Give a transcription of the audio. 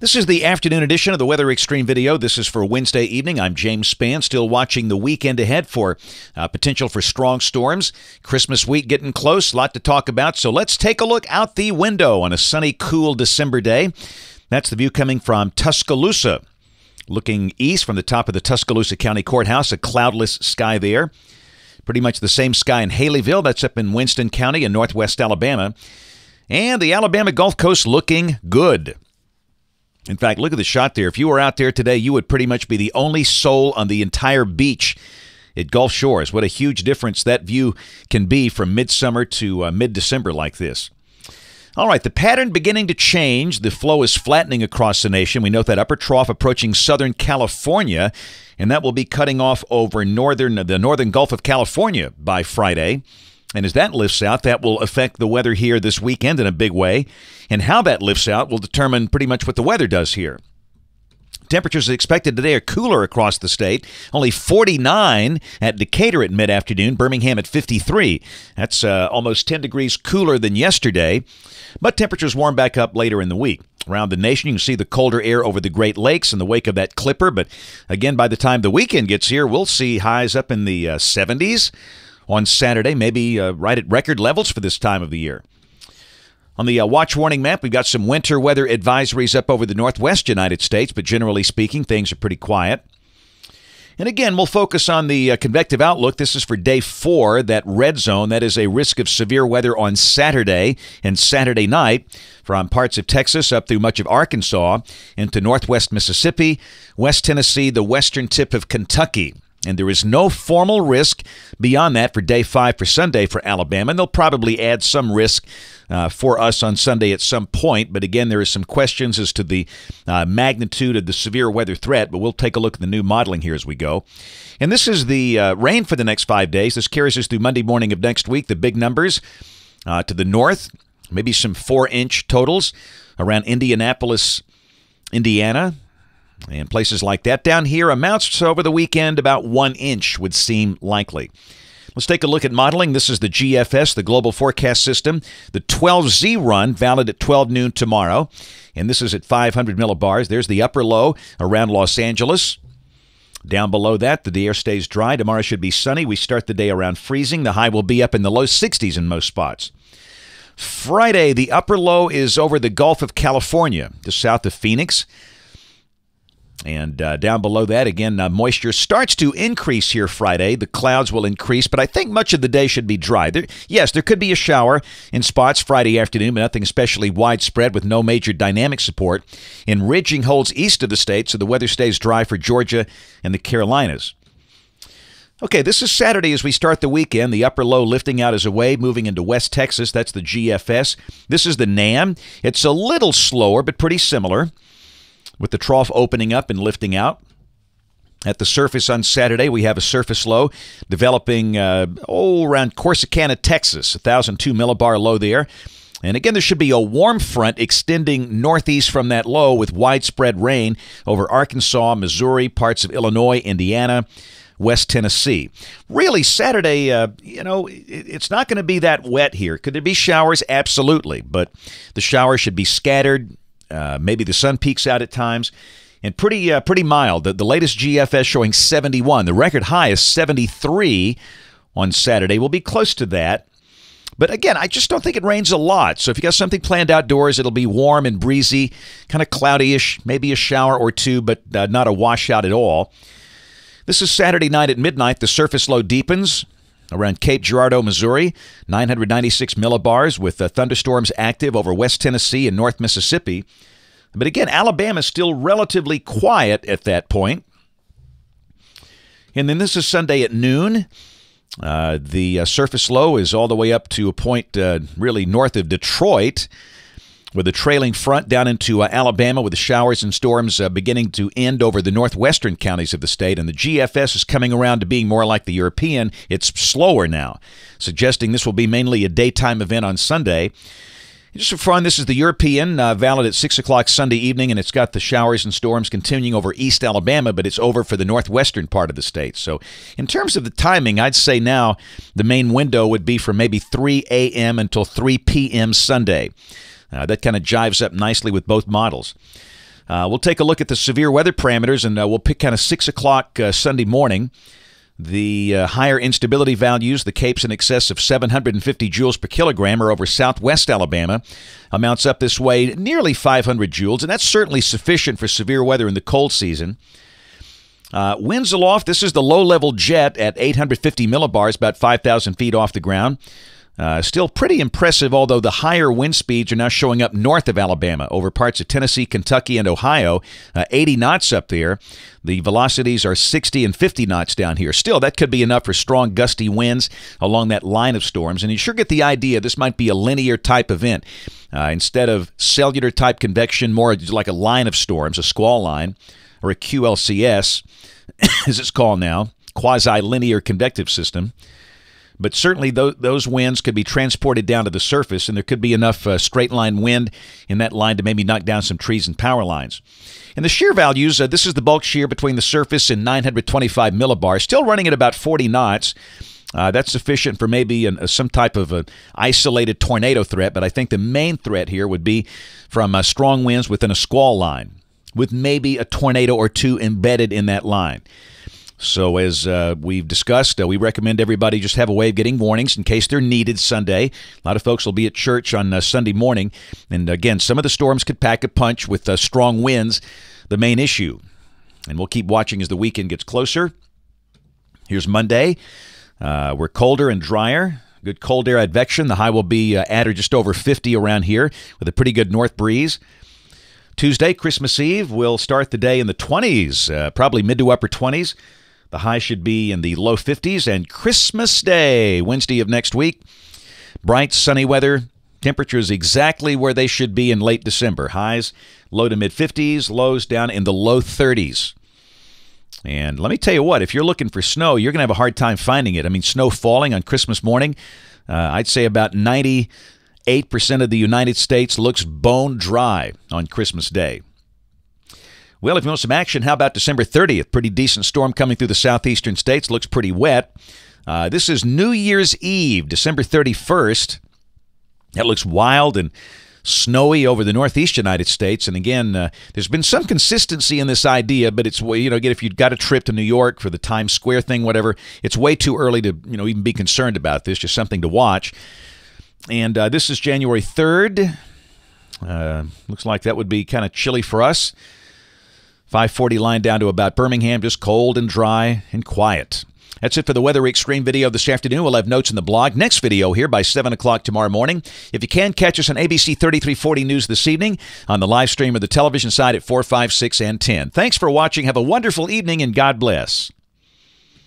This is the afternoon edition of the Weather Xtreme video. This is for Wednesday evening. I'm James Spann, still watching the weekend ahead for potential for strong storms. Christmas week getting close, a lot to talk about. So let's take a look out the window on a sunny, cool December day. That's the view coming from Tuscaloosa. Looking east from the top of the Tuscaloosa County Courthouse, a cloudless sky there. Pretty much the same sky in Haleyville. That's up in Winston County in northwest Alabama. And the Alabama Gulf Coast looking good. In fact, look at the shot there. If you were out there today, you would pretty much be the only soul on the entire beach at Gulf Shores. What a huge difference that view can be from midsummer to mid-December like this. All right, the pattern beginning to change. The flow is flattening across the nation. We note that upper trough approaching Southern California, and that will be cutting off over the northern Gulf of California by Friday. And as that lifts out, that will affect the weather here this weekend in a big way. And how that lifts out will determine pretty much what the weather does here. Temperatures expected today are cooler across the state. Only 49 at Decatur at mid-afternoon, Birmingham at 53. That's almost 10 degrees cooler than yesterday. But temperatures warm back up later in the week. Around the nation, you can see the colder air over the Great Lakes in the wake of that clipper. But again, by the time the weekend gets here, we'll see highs up in the 70s. On Saturday, maybe right at record levels for this time of the year. On the watch warning map, we've got some winter weather advisories up over the northwest United States, but generally speaking, things are pretty quiet. And again, we'll focus on the convective outlook. This is for day 4, that red zone. That is a risk of severe weather on Saturday and Saturday night from parts of Texas up through much of Arkansas into northwest Mississippi, West Tennessee, the western tip of Kentucky. And there is no formal risk beyond that for day 5 for Sunday for Alabama. And they'll probably add some risk for us on Sunday at some point. But again, there is some questions as to the magnitude of the severe weather threat. But we'll take a look at the new modeling here as we go. And this is the rain for the next 5 days. This carries us through Monday morning of next week. The big numbers to the north, maybe some 4-inch totals around Indianapolis, Indiana. And places like that. Down here, amounts over the weekend about 1 inch would seem likely. Let's take a look at modeling. This is the GFS, the Global Forecast System. The 12Z run, valid at 12 noon tomorrow. And this is at 500 millibars. There's the upper low around Los Angeles. Down below that, the air stays dry. Tomorrow should be sunny. We start the day around freezing. The high will be up in the low 60s in most spots. Friday, the upper low is over the Gulf of California, just south of Phoenix. And down below that, again, moisture starts to increase here Friday. The clouds will increase, but I think much of the day should be dry. Yes, there could be a shower in spots Friday afternoon, but nothing especially widespread with no major dynamic support. And ridging holds east of the state, so the weather stays dry for Georgia and the Carolinas. Okay, this is Saturday as we start the weekend. The upper low lifting out as a wave, moving into West Texas. That's the GFS. This is the NAM. It's a little slower, but pretty similar, with the trough opening up and lifting out. At the surface on Saturday, we have a surface low developing around Corsicana, Texas, 1,002 millibar low there. And again, there should be a warm front extending northeast from that low with widespread rain over Arkansas, Missouri, parts of Illinois, Indiana, West Tennessee. Really, Saturday, it's not going to be that wet here. Could there be showers? Absolutely. But the showers should be scattered. Maybe the sun peeks out at times, and pretty mild. The latest GFS showing 71. The record high is 73 on Saturday. We'll be close to that. But again, I just don't think it rains a lot. So if you got something planned outdoors, it'll be warm and breezy, kind of cloudy-ish, maybe a shower or two, but not a washout at all. This is Saturday night at midnight. The surface low deepens around Cape Girardeau, Missouri, 996 millibars with thunderstorms active over West Tennessee and North Mississippi. But again, Alabama is still relatively quiet at that point. And then this is Sunday at noon. The surface low is all the way up to a point really north of Detroit, with a trailing front down into Alabama, with the showers and storms beginning to end over the northwestern counties of the state. And the GFS is coming around to being more like the European. It's slower now, suggesting this will be mainly a daytime event on Sunday. Just for fun, this is the European, valid at 6 o'clock Sunday evening, and it's got the showers and storms continuing over East Alabama, but it's over for the northwestern part of the state. So in terms of the timing, I'd say now the main window would be from maybe 3 a.m. until 3 p.m. Sunday. That kind of jives up nicely with both models. We'll take a look at the severe weather parameters, and we'll pick kind of 6 o'clock Sunday morning. The higher instability values, the Capes in excess of 750 joules per kilogram, are over southwest Alabama. Amounts up this way nearly 500 joules, and that's certainly sufficient for severe weather in the cold season. Winds aloft, this is the low-level jet at 850 millibars, about 5,000 feet off the ground. Still pretty impressive, although the higher wind speeds are now showing up north of Alabama, over parts of Tennessee, Kentucky, and Ohio. 80 knots up there. The velocities are 60 and 50 knots down here. Still, that could be enough for strong gusty winds along that line of storms. And you sure get the idea this might be a linear type event. Instead of cellular type convection, more like a line of storms, a squall line, or a QLCS, as it's called now, quasi-linear convective system. But certainly those winds could be transported down to the surface, and there could be enough straight-line wind in that line to maybe knock down some trees and power lines. And the shear values, this is the bulk shear between the surface and 925 millibars, still running at about 40 knots. That's sufficient for maybe some type of an isolated tornado threat, but I think the main threat here would be from strong winds within a squall line, with maybe a tornado or two embedded in that line. So as we've discussed, we recommend everybody just have a way of getting warnings in case they're needed Sunday. A lot of folks will be at church on Sunday morning. And again, some of the storms could pack a punch with strong winds, the main issue. And we'll keep watching as the weekend gets closer. Here's Monday. We're colder and drier. Good cold air advection. The high will be at or just over 50 around here with a pretty good north breeze. Tuesday, Christmas Eve, we'll start the day in the 20s, probably mid to upper 20s. The high should be in the low 50s. And Christmas Day, Wednesday of next week, bright, sunny weather. Temperatures exactly where they should be in late December. Highs low to mid-50s, lows down in the low 30s. And let me tell you what, if you're looking for snow, you're going to have a hard time finding it. I mean, snow falling on Christmas morning, I'd say about 98% of the United States looks bone dry on Christmas Day. Well, if you want some action, how about December 30th? Pretty decent storm coming through the southeastern states. Looks pretty wet. This is New Year's Eve, December 31st. That looks wild and snowy over the northeast United States. And again, there's been some consistency in this idea, but it's, again, if you've got a trip to New York for the Times Square thing, whatever, it's way too early to, even be concerned about this. Just something to watch. And this is January 3rd. Looks like that would be kind of chilly for us. 540 line down to about Birmingham, just cold and dry and quiet. That's it for the Weather Xtreme video this afternoon. We'll have notes in the blog. Next video here by 7 o'clock tomorrow morning. If you can, catch us on ABC 3340 News this evening on the live stream or the television side at 4, 5, 6, and 10. Thanks for watching. Have a wonderful evening, and God bless.